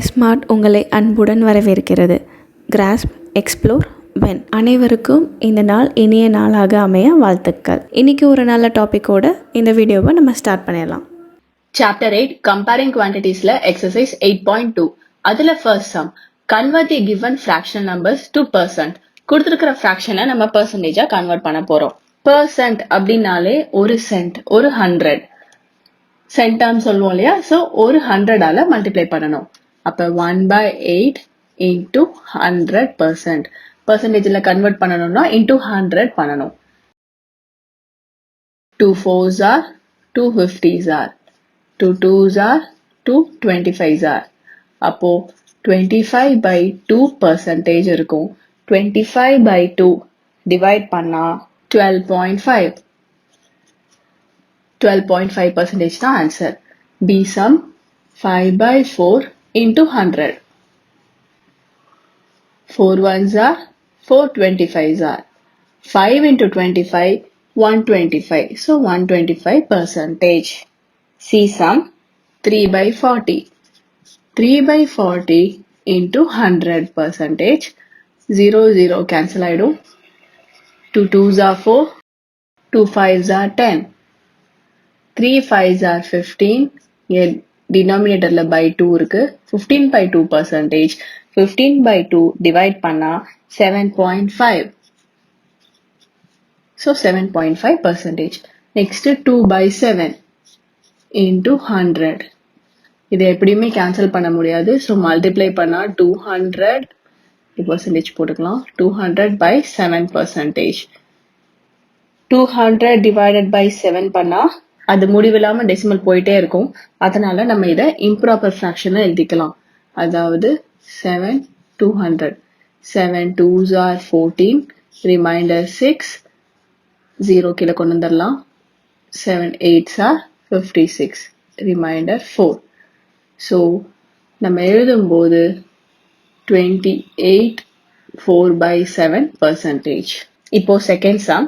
Smart உங்களை அன்புடன் வரவேற்கிறது. Grass, explore, when. அனைவருக்கும் இந்த நாள் இனிய நாளாக அமைய வாழ்த்துக்கள். இன்னைக்கு ஒரு நல்ல டாப்பிக்கோட இந்த வீடியோவை நம்ம ஸ்டார்ட் பண்ணிடலாம். Chapter 8 Comparing Quantitiesல Exercise 8.2 அதுல first sum Convert the given fractional numbers to percent. கொடுத்திருக்கிற fraction நம்ம percentage கன்வெர்ட் பண்ண போறோம். percent அப்படின்னாலே ஒரு சென்ட், ஒரு 100 சென்டாம் சொல்லுவோம் இல்லையா? ஸோ ஒரு 100ஆல மல்டிப்ளை பண்ணணும். அப்ப 1/8 into 100%. பர்சன்டேஜ்ல கன்வெர்ட் பண்ணணும்னா into 100 பண்ணணும். 2 4s are 2 50s are 2 2s are 2 25s are. அப்போ 25/2% இருக்கும். 25/2 டிவைட் பண்ணா 12.5. 12.5% தான் answer. B sum 5/4 into 100. 4 ones are 4 25s are 5 into 25 125. So 125%. C sum 3/40. 3/40 into 100%. 0 0 cancel ஆயிடும். 2 2s are 4. 2 5s are 10. 3 5s are 15. Denominatorல by 2 இருக்கு. 15/2%. 15/2 divide பண்ணா 7.5. So 7.5%. Next 2/7 into 100. இதை எப்படியுமே cancel பண்ண முடியாது. So multiply பண்ணா 200 percentage போட்டுக்கலாம். 200/7%. 200 divided by 7 பண்ணா அது முடிவில்லாம டெசிமல் போயிட்டே இருக்கும். அதனால நம்ம இதை இம்ப்ராப்பர் ஃப்ராக்ஷனை எழுதிக்கலாம். அதாவது 7 200. 7 2s are 14. Remainder 6. 0 கீழே கொண்டு வந்துடலாம். 7 8s are 56. Remainder 4. So நம்ம எழுதும்போது 28 4/7%. இப்போ second sum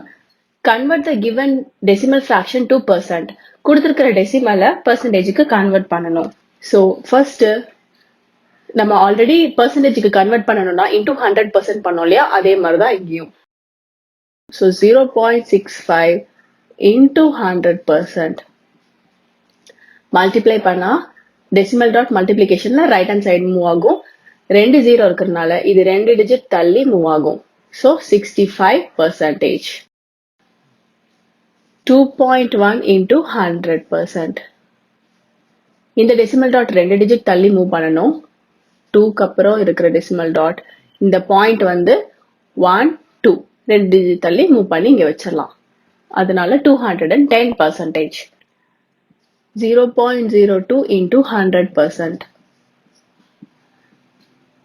Convert the given decimal fraction to percent. கொடுத்திருக்கிற டெசிமல பர்சன்டேஜுக்கு கன்வெர்ட் பண்ணணும். ஸோ ஃபர்ஸ்ட் நம்ம ஆல்ரெடி பர்சன்டேஜுக்கு கன்வெர்ட் பண்ணணும்னா இன்டூ 100% பண்ணோம் இல்லையா? அதே மாதிரி தான் இங்கேயும். So 0.65 into 100%. மல்டிப்ளை பண்ணா டெசிமல் டாட் மல்டிப்ளிகேஷன்ல ரைட் ஹேண்ட் சைடு மூவ் ஆகும். 2 0 இருக்கிறதுனால இது 2 டிஜிட் தள்ளி மூவ் ஆகும். ஸோ 65%. 2.1 into 100%. இந்த டெசிமல் டாட் 2 டிஜிட் தள்ளி மூவ் பண்ணணும். 2க்கு அப்புறம் இருக்கிற டெசிமல் டாட் இந்த பாயிண்ட் வந்து 1 2 2 டிஜிட் தள்ளி மூவ் பண்ணி இங்க வச்சிடலாம். அதனால 210%. 0.02 into 100%.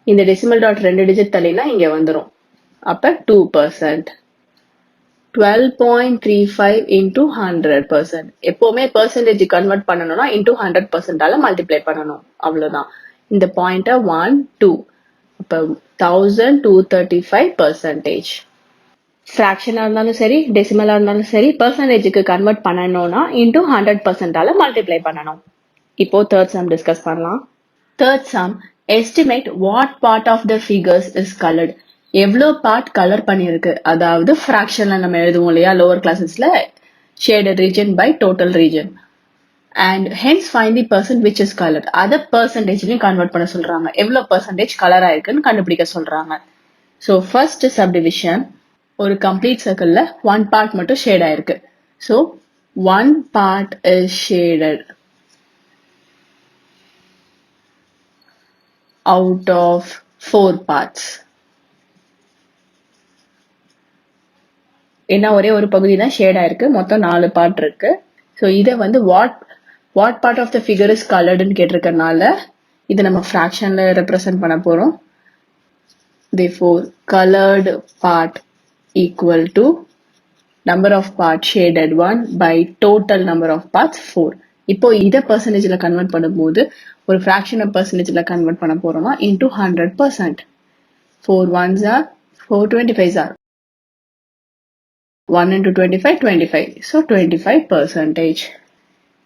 இந்த டெசிமல் டாட் 2 டிஜிட் தள்ளினா இங்க வந்துரும். அப்ப 2%. 12.35 into 100%. எப்பவுமே பர்சன்டேஜ் கன்வெர்ட் பண்ணணும்னா into 100%ஆல மல்டிப்ளை பண்ணணும். அவ்வளவுதான். இந்த பாயிண்ட 1 2 அப்ப 1235%. ஃபிராக்ஷனா இருந்தாலும் சரி டெசிமலா இருந்தாலும் சரி பர்சன்டேஜுக்கு கன்வெர்ட் பண்ணணும்னா into 100%ஆல மல்டிப்ளை பண்ணணும். இப்போ தேர்ட் சம் டிஸ்கஸ் பண்ணலாம். Third sum estimate what part of the figures is coloured. எவ்வளோ பார்ட் கலர் பண்ணியிருக்கு, அதாவது ஃப்ராக்ஷன்ல நம்ம எழுதுவோம் இல்லையா லோவர் கிளாஸஸ்ல shaded region by total region and hence find the percent which is coloured. அதை பர்சன்டேஜ்லையும் கன்வெர்ட் பண்ண சொல்றாங்க. எவ்வளோ பர்சன்டேஜ் கலர் ஆயிருக்குன்னு கண்டுபிடிக்க சொல்றாங்க. ஸோ ஃபர்ஸ்ட் சப்டிவிஷன் ஒரு கம்ப்ளீட் சர்க்கிள்ல 1 பார்ட் மட்டும் ஷேட் ஆயிருக்கு. So 1 part is shaded out of 4 parts. என்ன ஒரே ஒரு பகுதி தான் ஷேட் ஆயிருக்கு. மொத்தம் 4 பார்ட் இருக்கு. ஸோ இதை வந்து what part of the figure is கலர்டுன்னு கேட்டிருக்கனால இதை நம்ம ஃப்ராக்ஷன்ல ரெப்ரசென்ட் பண்ண போறோம். therefore colored part equal to number of parts shaded 1 by total number of parts 4. இப்போ இதை பர்சன்டேஜ்ல கன்வெர்ட் பண்ணும்போது ஒரு ஃப்ராக்ஷனை பர்சன்டேஜ்ல கன்வெர்ட் பண்ண போறோம்னா into 100%. 4 1s are 4 25s are 1 into 25 25. So 25%.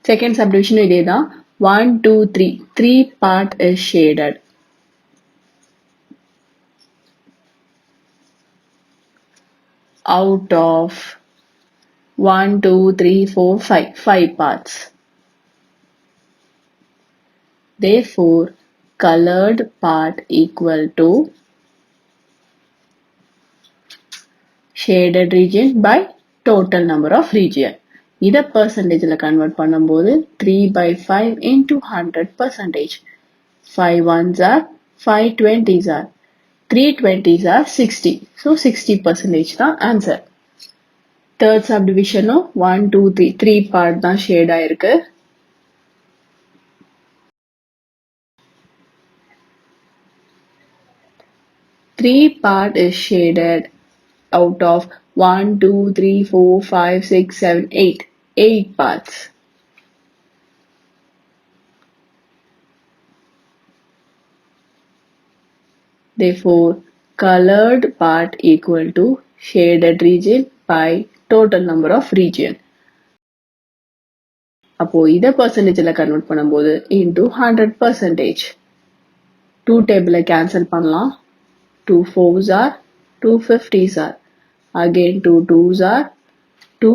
Second subdivision இதே தான். 1 2 3 part is shaded. out of 1, 2, 3, 4, 5. 5 parts. Therefore, colored part equal to shaded region by total number of region. இதை percentageல convert பண்ணும்போது 3 by 5 into 100%. 5 ones are 5 20s are 3 20s are 60. So 60% தான் answer. Third subdivision 1 2 3 3 part தான் shade ஆயிருக்கு. Three part is shaded out of 1, 2, 3, 4, 5, 6, 7, 8. 8 parts. Therefore, colored part equal to shaded region by total number of region. அப்போ இதை percentageல convert பண்ணும்போது into 100%. 2 table cancel பண்ணலாம். 2 4s are 2 50s are. Again 2 2s are 2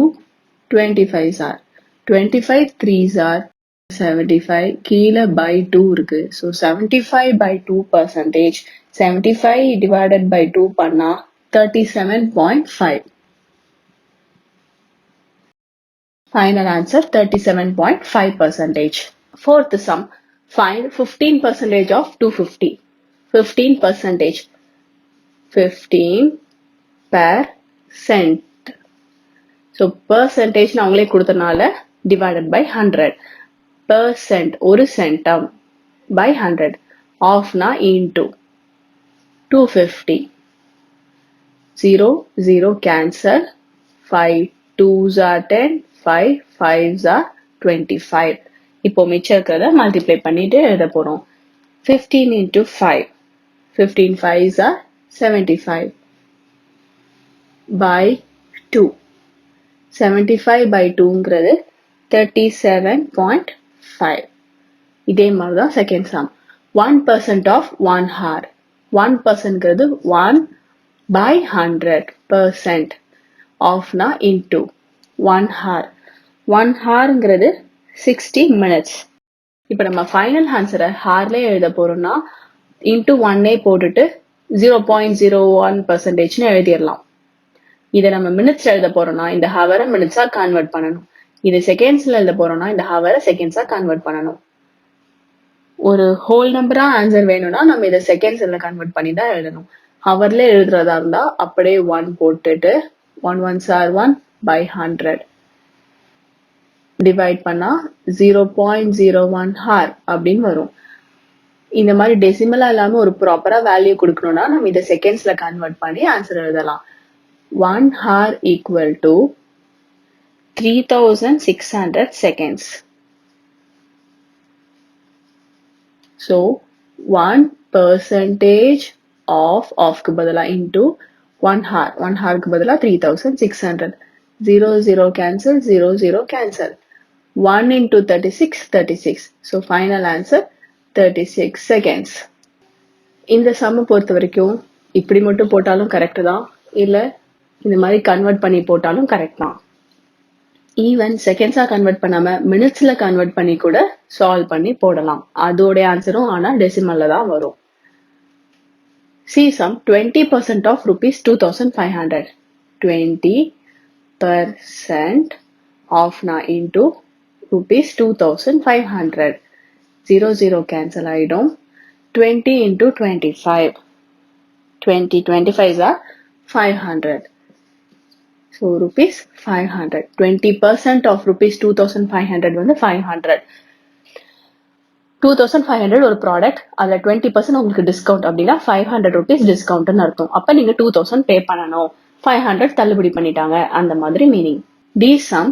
25s are. 25 3s are 75 கீழே by 2 இருக்கு. So 75 by 2%. 75 divided by 2 பண்ணா 37.5. Final answer 37.5%. Fourth sum, find 15% of 250. 15%. 15%. So percentage அவங்களே கொடுத்தனால divided by 100. Percent ஒரு centum by 100. Off na into 250. 0 0 cancel. 5 2s are 10. 5 5s are 25. இப்போ மிச்சம் இருக்கிறத multiply பண்ணிட்டு எழுத போறோம். 15 into 5. 15 5s are 75 by 2. 75 by 2ங்கிறது 37.5. இதே மாதிரி தான் second sum. 1% of 1 hour. 1%ங்கிறது 1 by 100%. Offனா into 1 hour. 1 hourங்கிறது 60 minutes. இப்போ நம்ம ஃபைனல் ஆன்சரை ஹார்லே எழுத போறோம்னா into 1 போட்டுட்டு 0.01%ன்னு எழுதிடலாம். இதை நம்ம மினிட்ஸ் எழுத போறோம்னா இந்த ஹவரை மினிட்ஸா கன்வெர்ட் பண்ணணும். இது செகண்ட்ஸ்ல எழுத போறோம்னா இந்த ஹவரை செகண்ட்ஸா கன்வெர்ட் பண்ணணும். ஒரு ஹோல் நம்பரா ஆன்சர் வேணும்னா நம்ம இதை செகண்ட்ஸ்ல கன்வெர்ட் பண்ணி தான் எழுதணும். ஹவர்ல எழுதுறதா இருந்தா அப்படியே 1 போட்டுட்டு 1 1s are 1 by 100 டிவைட் பண்ணா 0.01 hour அப்படின்னு வரும். இந்த மாதிரி டெசிமலா இல்லாம ஒரு ப்ராப்பரா வேல்யூ கொடுக்கணும்னா நம்ம இதை செகண்ட்ஸ்ல கன்வெர்ட் பண்ணி ஆன்சர் எழுதலாம். 1 hour equal to 3600 seconds. So 1% of க்கு பதிலா into 1 hour. 1 hour க்கு பதிலா 3600. 0 0 cancel. 0 0 cancel. 1 into 36 36. So final answer 36 seconds. இந்த சம்ம பொறுத்த வரைக்கும் இப்படி மட்டும் போட்டாலும் கரெக்ட் தான், இல்ல இந்த மாதிரி கன்வெர்ட் பண்ணி போட்டாலும் கரெக்ட் தான். ஈவன் செகண்ட்ஸா கன்வெர்ட் பண்ணாம மினிட்ஸ்ல கன்வெர்ட் பண்ணி கூட சால்வ் பண்ணி போடலாம். அதோட ஆன்சரும் ஆனா டெசிமல்ல தான் வரும். See sum 20% of rupees 2500. 20% of na into rupees 2500. 0 0 cancel ஆயிடும். 20 into 25. 20 25s are 500. So rupees 500. 20% of rupees 2500 வந்து 500. 2500 ஒரு ப்ராடக்ட், அதுல 20% உங்களுக்கு டிஸ்கவுண்ட் அப்படின்னா 500 rupees டிஸ்கவுண்ட்னு அர்த்தம். அப்ப நீங்க 2000 பே பண்ணணும். 500 தள்ளுபடி பண்ணிட்டாங்க, அந்த மாதிரி meaning. The some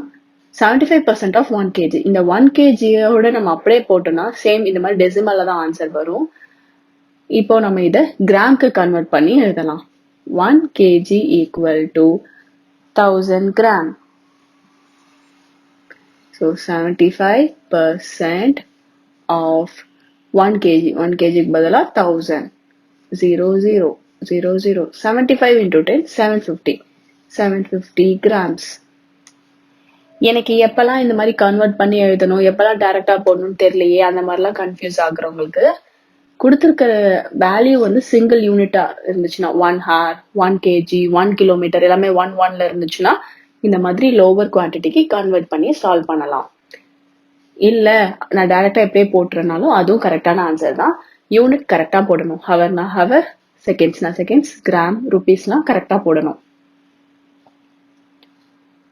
75% of 1 kg. இந்த 1 kgயோட நம்ம அப்படியே போட்டோம்னா சேம் இந்த மாதிரி டெசிமல்ல தான் ஆன்சர் வரும். இப்போ நம்ம இதை கிராம்க்கு கன்வெர்ட் பண்ணி எழுதலாம். 1 kg equal to 1000 gram. So 75% of 1 kg. 1 kg க்கு பதிலா 1000. 0 0 0 0. 75 into 10 750. 750 grams. எனக்கு எப்பெல்லாம் இந்த மாதிரி கன்வெர்ட் பண்ணி எழுதணும், எப்பெல்லாம் டைரக்டா போடணும்னு தெரியலையே, அந்த மாதிரிலாம் கன்ஃபியூஸ் ஆகுறவங்களுக்கு கொடுத்துருக்கிற வேல்யூ வந்து சிங்கிள் யூனிட்டா இருந்துச்சுன்னா 1 hour 1 kg 1 kilometer எல்லாமே 1 இருந்துச்சுன்னா இந்த மாதிரி லோவர் குவான்டிட்டிக்கு கன்வெர்ட் பண்ணி சால்வ் பண்ணலாம். இல்ல நான் டைரக்டா எப்படியே போட்டுறனாலும் அதுவும் கரெக்டான ஆன்சர் தான். யூனிட் கரெக்டா போடணும். ஹவர்னா ஹவர், செகண்ட்ஸ்னா செகண்ட்ஸ், கிராம், ருபீஸ்லாம் கரெக்டா போடணும்.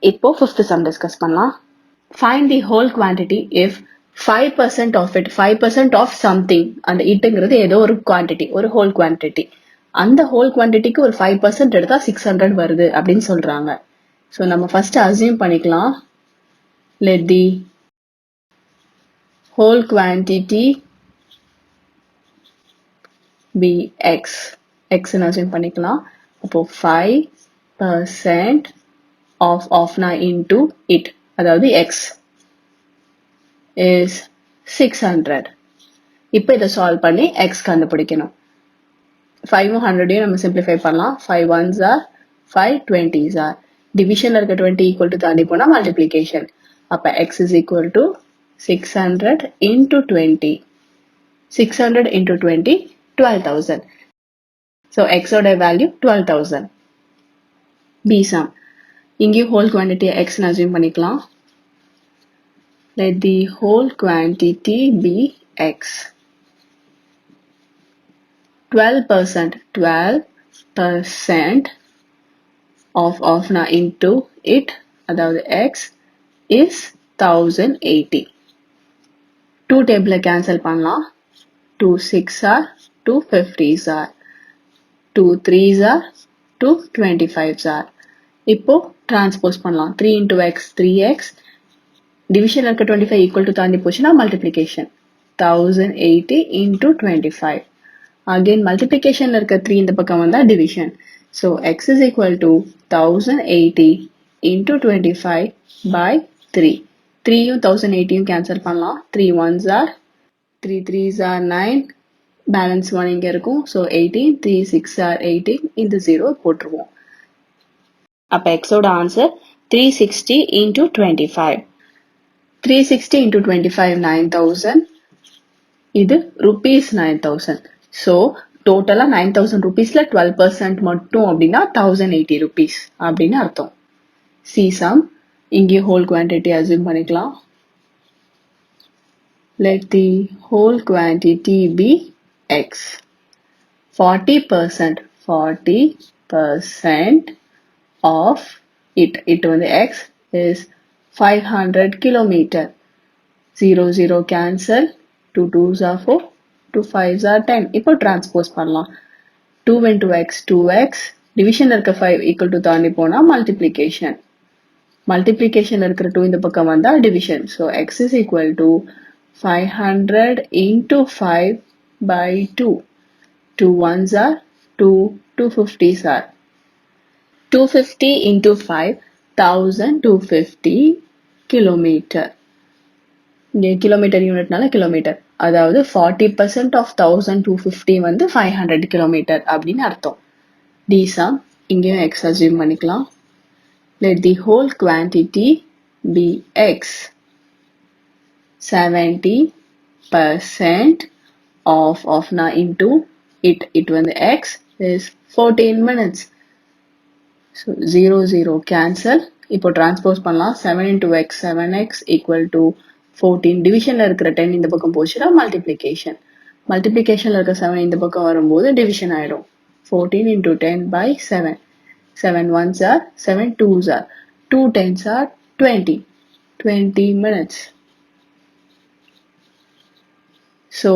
இப்போ ஃபிஃப்த் சம் டிஸ்கஸ் பண்ணலாம். Find the whole quantity if 5% of it 5% of something, அந்த இட்டுங்கிறது ஏதோ ஒரு குவான்டிட்டி, ஒரு ஹோல் குவான்டிட்டி, அந்த ஹோல் குவான்டிட்டிக்கு ஒரு 5% எடுத்தா 600 வருது அப்படின்னு சொல்றாங்க. ஸோ நம்ம ஃபர்ஸ்ட் அசியூம் பண்ணிக்கலாம். Let the whole quantity be x. x ன்னு assume பண்ணிக்கலாம். அப்போ 5% of na into it, அதாவது x is 600. இப்போ இதை சால்வ் பண்ணி x கண்டுபிடிக்கணும். 5 100 நம்ம சிம்பிளிஃபை பண்ணலாம். 5 1s are 5 20s are. டிவிஷன்ல இருக்க 20 ஈக்குவல் டு தாண்டி போனா மல்டிப்ளிகேஷன். அப்ப x is equal to 600 into 20. 600 into 20, 12,000. So x ஓட வேல்யூ 12,000. B sum. இங்கேயும் whole quantity x ன்னு assume பண்ணிக்கலாம். Let the whole quantity be x. 12% of na into it, அதாவது x is 1080. 2 டேபிள cancel பண்ணலாம். 2 6 are 2 50s are 2 3s are 2 25s are. இப்போ transpose பண்ணலாம். 3 into x 3x, டிவிஷன்ல இருக்க 25 equal to தாண்டி போச்சுன்னா மல்டிப்ளிகேஷன். 1080 into 25. அகைன் மல்டிப்ளிகேஷன்ல இருக்க 3 இந்த பக்கம் வந்தா division. So x is equal to 1080 into 25 by 3. 3யும் 1080யும் cancel பண்ணலாம். 3 1s are 3 3s are 9, balance 1 இங்க இருக்கும். ஸோ 18, 3 6 are 18, இந்த 0 போட்டுருவோம். அப்ப x ஓட ஆன்சர் 360 into 25. 360 into 25 9,000. இது rupees 9,000. ஸோ டோட்டலா 9,000 rupeesல 12% மட்டும் அப்படின்னா 1080 rupees அப்படின்னு அர்த்தம். C sum. இங்கே whole quantity assume பண்ணிக்கலாம். Let the whole quantity be x. 40% of it வந்து x is 500 kilometer. 0 0 cancel. 2 2s are 4, 2 5s are 10. இப்போ transpose பண்ணலாம். 2 into x 2x, division இருக்க 5 equal to தாண்டி போனா multiplication. Multiplication இருக்கிற 2 இந்த பக்கம் வந்தா division. So x is equal to 500 into 5 by 2. 2 1s are 2, 250s are. 250 into 5, 1250 kilometer. இங்கே கிலோமீட்டர் யூனிட்னால கிலோமீட்டர். அதாவது 40% of 1250 வந்து 500 கிலோமீட்டர் அப்படின்னு அர்த்தம். D sum. இங்கேயும் x assume பண்ணிக்கலாம். Let the whole quantity be x. 70% of na into it when the x is 14 minutes. So 0 0 cancel. இப்போ transpose பண்ணலாம். 7 into x 7x equal to 14. டிவிஷன்ல இருக்கிற 10 இந்த பக்கம் போச்சுன்னா மல்டிப்ளிகேஷன். மல்டிப்ளிகேஷன்ல இருக்க 7 இந்த பக்கம் வரும்போது டிவிஷன் ஆயிடும். 14 into 10 by 7. 7 1s are 7 2s are 2 10s are 20. 20 minutes. So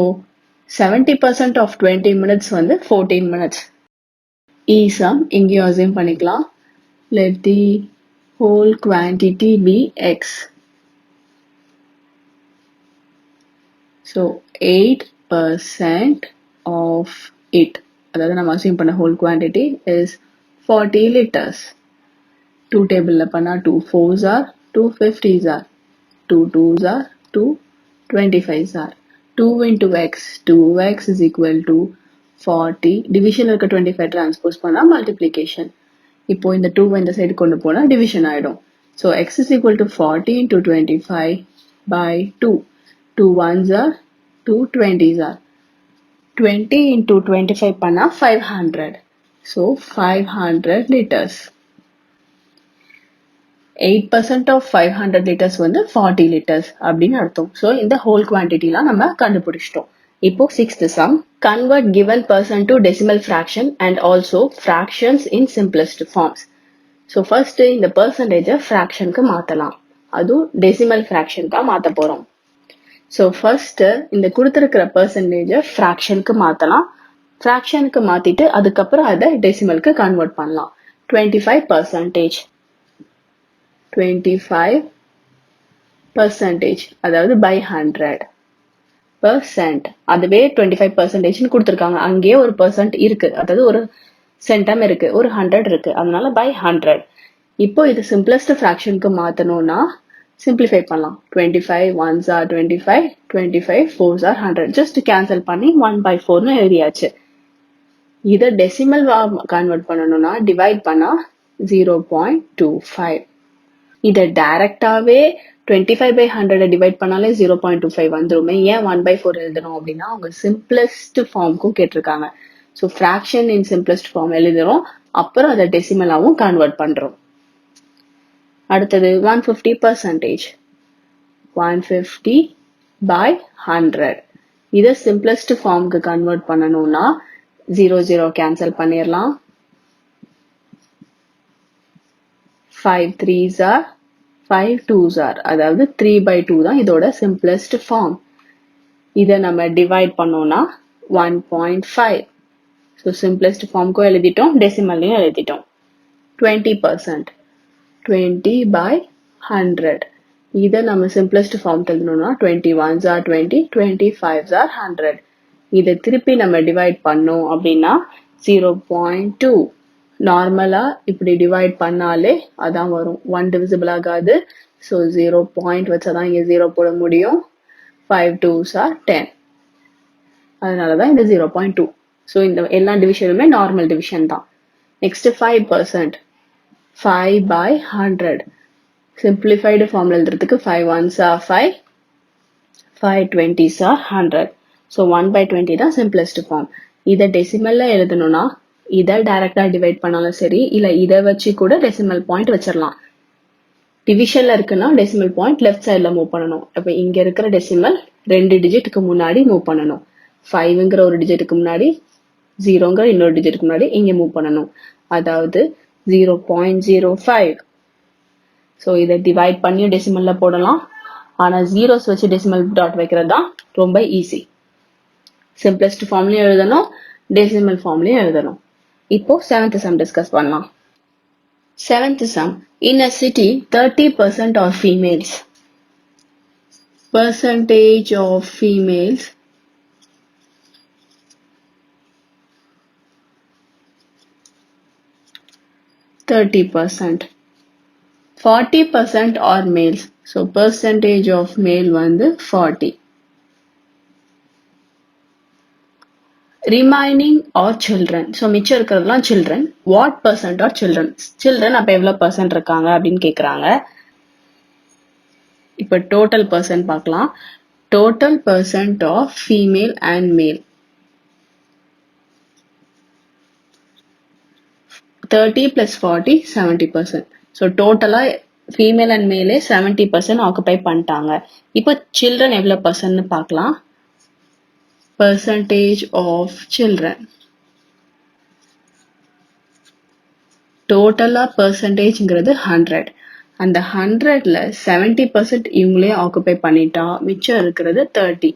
70% of 20 minutes வந்து 14 minutes. E sum. இங்கேயும் assume பண்ணிக்கலாம். Let the whole quantity be x. So 8% of it, அதாவது நம்ம assume பண்ண whole quantity is 40 liters. 2 டேபிள்ல பண்ணா 2 4s are 2 50s are 2 2s are 2 25s are. 2 into x 2x is equal to 40. Division இருக்க 25 transpose பண்ணா multiplication. இப்போ இந்த 2 இந்த சைடு கொண்டு போனா டிவிஷன் ஆயிடும். So x is equal to 40 into 25 by 2. 2 ones are 2 20s are 20 into 25 பண்ணா 500. So 500 liters. 8% of 500 liters வந்து 40 liters அப்படின்னு அர்த்தம். So இந்த whole quantity லாம் நம்ம கண்டுபிடிச்சிட்டோம். இப்போ 6th sum. Convert given person to decimal fraction and also fractions in simplest forms. So first இந்த percentage fractionக்கு மாத்தலாம். அதுவும் decimal fractionக்கு மாத்த போறோம். So first இந்த கொடுத்திருக்கிற percentage fractionக்கு மாத்தலாம். fractionக்கு மாத்திட்டு அதுக்கப்புறம் அதை decimalக்கு convert பண்ணலாம். 25%. 25% அதாவது by 100%. அதுவே 25% கொடுத்திருக்காங்க. அங்கேயே ஒரு percent இருக்கு. அதாவது ஒரு centum இருக்கு. ஒரு 100 இருக்கு. அதனால by 100. இப்போ இது simplest fractionக்கு மாத்தணும்னா simplify பண்ணலாம். 25 ones are 25, 25 fours are 100. Just cancel பண்ணி 1/4 எழுதியாச்சு. இதை decimal convert பண்ணணும்னா divide பண்ணா 0.25. இதை டைரக்டாவே 25/100 டிவைட் பண்ணாலே 0.25 வந்துருமே. ஏன் 1/4 எழுதணும் அப்படின்னா அவங்க சிம்பிளஸ்ட் ஃபார்முக்கும் கேட்டிருக்காங்க. ஸோ ஃப்ராக்ஷன் இன் சிம்பிளஸ்ட் ஃபார்ம் எழுதுறோம், அப்புறம் அதை டெசிமலாவும் கன்வெர்ட் பண்றோம். அடுத்தது 150%. 150/100. இதை சிம்பிளஸ்ட் ஃபார்முக்கு கன்வெர்ட் பண்ணணும்னா 0 கேன்சல் பண்ணிடலாம். 5 3s are 5 2s are அதாவது 3/2 தான் இதோட simplest form. இதை நம்ம டிவைட் பண்ணோம்னா 1.5. ஸோ simplest formக்கும் எழுதிட்டோம், டெசிமல்லையும் எழுதிட்டோம். 20%. 20/100. இதை நம்ம simplest form எழுதணும்னா 21s are 20, 25s are 100. இதை திருப்பி நம்ம டிவைட் பண்ணோம் அப்படின்னா 0.2. நார்மலா இப்படி டிவைட் பண்ணாலே அதான் வரும். 1 டிவிசிபிள் ஆகாது. ஸோ 0 பாயிண்ட் வச்சாதான் இங்க 0 போட முடியும். 5 2s are 10. அதனாலதான் இந்த 0.2. ஸோ இந்த எல்லா டிவிஷனுமே நார்மல் டிவிஷன் தான். நெக்ஸ்ட் 5%. 5/100. சிம்பிளிஃபைடு ஃபார்ம்ல எழுதுறதுக்கு 5 ones are 5, 5 20s are 100. So 1/20 தான் சிம்பிளஸ்ட் ஃபார்ம். இதை டெசிமல்ல எழுதணும்னா இதை டைரக்டா டிவைட் பண்ணாலும் சரி, இல்ல இதை வச்சு கூட டெசிமல் பாயிண்ட் வச்சிடலாம். டிவிஷன்ல இருக்குன்னா டெசிமல் பாயிண்ட் லெஃப்ட் சைட்ல மூவ் பண்ணணும். அப்ப இங்க இருக்கிற டெசிமல் 2 டிஜிட்டுக்கு முன்னாடி மூவ் பண்ணணும். 5ங்கிற ஒரு டிஜிட்டுக்கு முன்னாடி, 0ங்கிற இன்னொரு டிஜிட்டுக்கு முன்னாடி இங்க மூவ் பண்ணணும். அதாவது 0.05. ஸோ இதை டிவைட் பண்ணி டெசிமல்ல போடலாம். ஆனா ஜீரோஸ் வச்சு டெசிமல் டாட் வைக்கிறது தான் ரொம்ப ஈஸி. சிம்பிளஸ்ட் ஃபார்ம்லயும் எழுதணும், டெசிமல் ஃபார்ம்லயும் எழுதணும். இப்போ 7th sum டிஸ்கஸ் பண்ணலாம். 7th sum. In a city, 30% are females. Percentage of females 30%. 40% are males. So percentage of male வந்து 40. Remaining R children. ஸோ மிச்சம் இருக்கிறதுலாம் children. What percent are children? Children அப்போ எவ்வளோ percent இருக்காங்க அப்படின்னு கேட்குறாங்க. இப்போ டோட்டல் பர்சன்ட் பார்க்கலாம். Total percent of female and male 30 + 40 70%. So டோட்டலாக ஃபீமேல் அண்ட் மேலே 70% ஆக்குபை பண்ணிட்டாங்க. இப்போ சில்ட்ரன் எவ்வளோ பர்சன்ட்னு பார்க்கலாம். Percentage of children. டோட்டலா பர்சன்டேஜ்ங்கிறது 100. அந்த 100ல 70% இவங்களே ஆக்குபை பண்ணிட்டா மிச்சம் இருக்கிறது 30.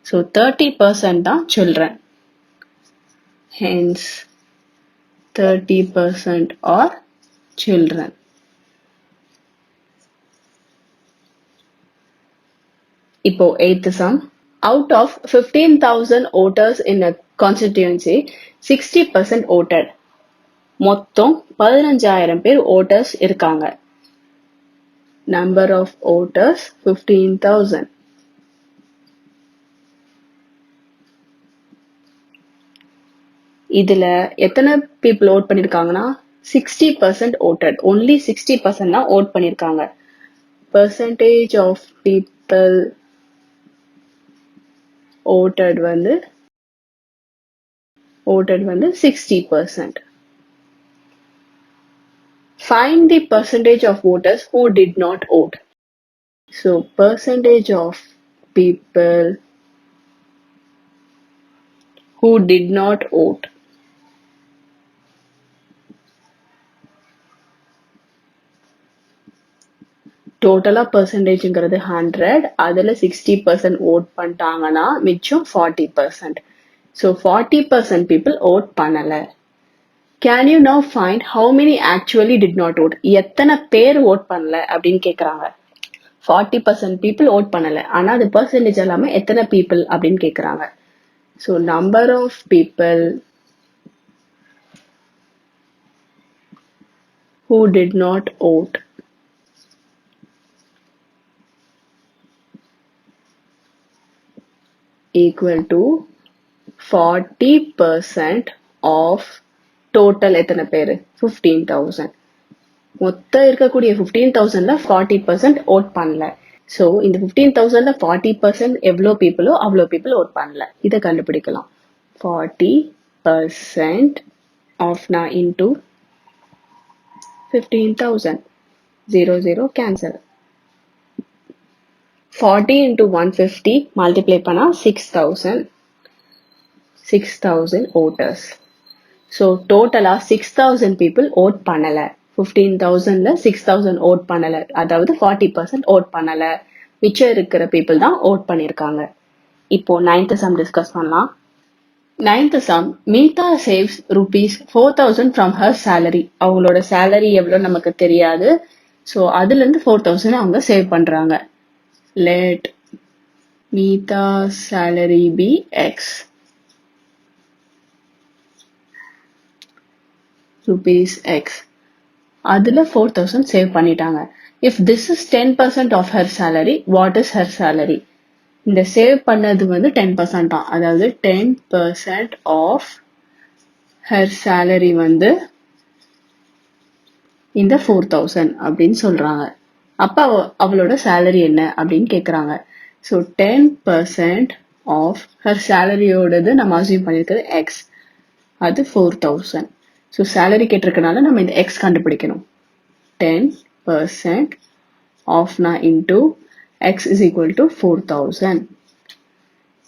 ஸோ 30% தான் சில்ட்ரன். Hence 30% are children. இப்போ 8th sum. Out of 15,000 voters in a constituency, 60% voted. மொத்தம் 15,000 பேர் voters இருக்காங்க. Number of voters 15,000. இதுல எத்தனை people vote பண்ணிருக்காங்கன்னா 60% voted. Only 60% தான் vote பண்ணிருக்காங்க. Percentage of people voted வந்து 60%. Find the percentage of voters who did not vote. So percentage of people who did not vote. டோட்டலா பெர்சன்டேஜ்ங்கிறது 100, அதுல 60% ஓட் பண்ணிட்டாங்கன்னா மிச்சம் 40%. ஸோ 40% பீப்புள் ஓட் பண்ணல. Can you now find how many actually did not vote? எத்தனை பேர் vote பண்ணல அப்படின்னு கேட்குறாங்க. 40% பீப்புள் ஓட் பண்ணல, ஆனா அது பெர்சன்டேஜ் எல்லாமே எத்தனை பீப்புள் அப்படின்னு கேட்குறாங்க. So number of people who did not vote equal to 40% of total எத்தனை பேரு? 15,000. மொத்தம் இருக்கக்கூடிய 15,000ல 40% ஓட் பண்ணல. ஸோ இந்த 15,000ல 40% எவ்வளோ பீப்புளோ அவ்வளோ பீப்புள் ஓட் பண்ணல. இதை கண்டுபிடிக்கலாம். 40% ஆஃப் நான் இன்டூ 15,000. 0 0 கேன்சல். 40 into 150 multiply பண்ணா 6,000. 6,000 voters. So total 6,000 people vote பண்ணல. 15,000ல 6,000 vote பண்ணல. அதாவது 40% vote பண்ணல. மிச்சம் இருக்கிற people தான் vote பண்ணிருக்காங்க. இப்போ 9th sum discuss பண்ணலாம். 9th sum, Meeta saves ₹4,000 from her salary. அவங்களோட salary எவ்வளவு நமக்கு தெரியாது. So அதுல இருந்து 4,000 அவங்க சேவ் பண்றாங்க. Let Meeta's salary be X. Rupees X. அதுல 4,000 சேவ் பண்ணிட்டாங்க. If this is 10% of her salary, what is her salary? இந்த சேவ் பண்ணது வந்து 10% தான். அதாவது 10% of her salary வந்து இந்த 4,000 அப்படின்னு சொல்றாங்க. அப்ப அவளோட salary என்ன அப்படின்னு கேக்குறாங்க. So 10% of her salaryயோடது நம்ம அசியூம் பண்ணிருக்கிறது X. அது 4,000. ஸோ சேலரி கேட்டிருக்கனால நம்ம இந்த எக்ஸ் கண்டுபிடிக்கணும். 10% ஆஃப்னா into x is equal to 4,000.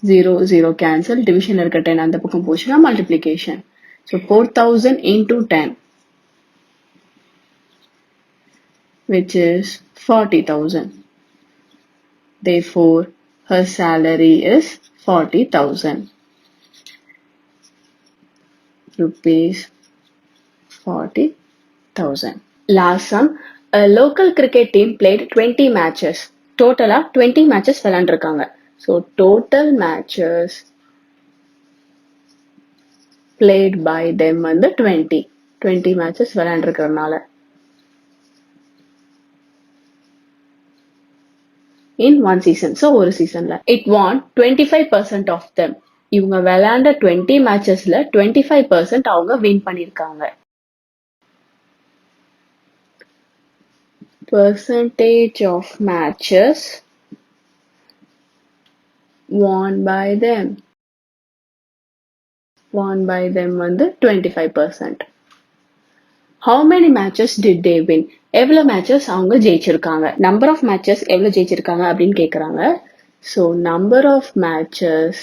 0 0 cancel. Division இருக்க 10 அந்த பக்கம் போச்சுன்னா multiplication. So 4,000 into 10 which is 40,000. Therefore, her salary is 40,000 rupees. 40,000. Last sum, a local cricket team played 20 matches. Totally 20 matches விளையாண்டிருக்காங்க. So total matches played by them வந்து 20 matches விளையாண்டிருக்கிறதுனால in one season. So ஒரு சீசன்ல it won 25% of them. இவங்க விளையாண்ட 20 matchesல 25% அவங்க win பண்ணிருக்காங்க. Percentage of matches won by them வந்து 25%. How many matches did they win? எவ்வளவு matches அவங்க ஜெயிச்சிருக்காங்க? Number of matches எவ்வளவு ஜெயிச்சிருக்காங்க அப்படின்னு கேக்குறாங்க. So number of matches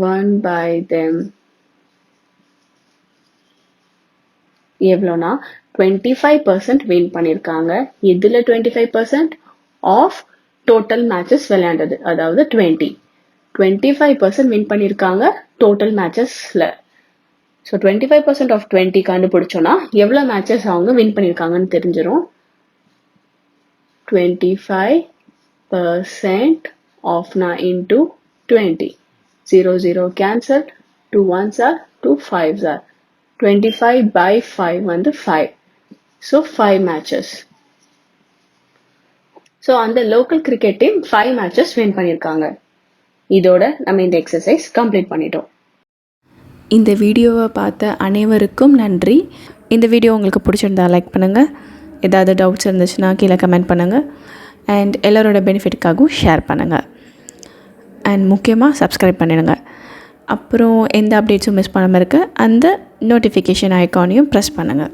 won by them எவ்வளோனா 25% வின் பண்ணிருக்காங்க. இதுல 25% ஆஃப் டோட்டல் மேட்சஸ் விளையாண்டது, அதாவது 25% வின் பண்ணிருக்காங்க டோட்டல் மேட்சஸ்ல. ஸோ 25% ஆஃப் 20 கண்டுபிடிச்சோன்னா எவ்வளோ மேட்சஸ் அவங்க வின் பண்ணிருக்காங்கன்னு தெரிஞ்சிடும். 25% ஆஃப்னா into 20. 0 0 cancel. 2 1s are 2 5s are. 25 by 5 வந்து 5. So 5 matches. So அந்த local cricket team 5 matches win பண்ணிருக்காங்க. இதோட நம்ம இந்த எக்ஸசைஸ் கம்ப்ளீட் பண்ணிட்டோம். இந்த வீடியோவை பார்த்த அனைவருக்கும் நன்றி. இந்த வீடியோ உங்களுக்கு பிடிச்சிருந்தா லைக் பண்ணுங்கள். ஏதாவது டவுட்ஸ் இருந்துச்சுன்னா கீழே கமெண்ட் பண்ணுங்கள். அண்ட் எல்லோரோட பெனிஃபிட்டுக்காகவும் ஷேர் பண்ணுங்கள். அண்ட் முக்கியமாக சப்ஸ்கிரைப் பண்ணிடுங்க. அப்புறம் எந்த அப்டேட்ஸும் மிஸ் பண்ணாமல் இருக்க அந்த நோட்டிஃபிகேஷன் ஐக்கானையும் ப்ரெஸ் பண்ணுங்கள்.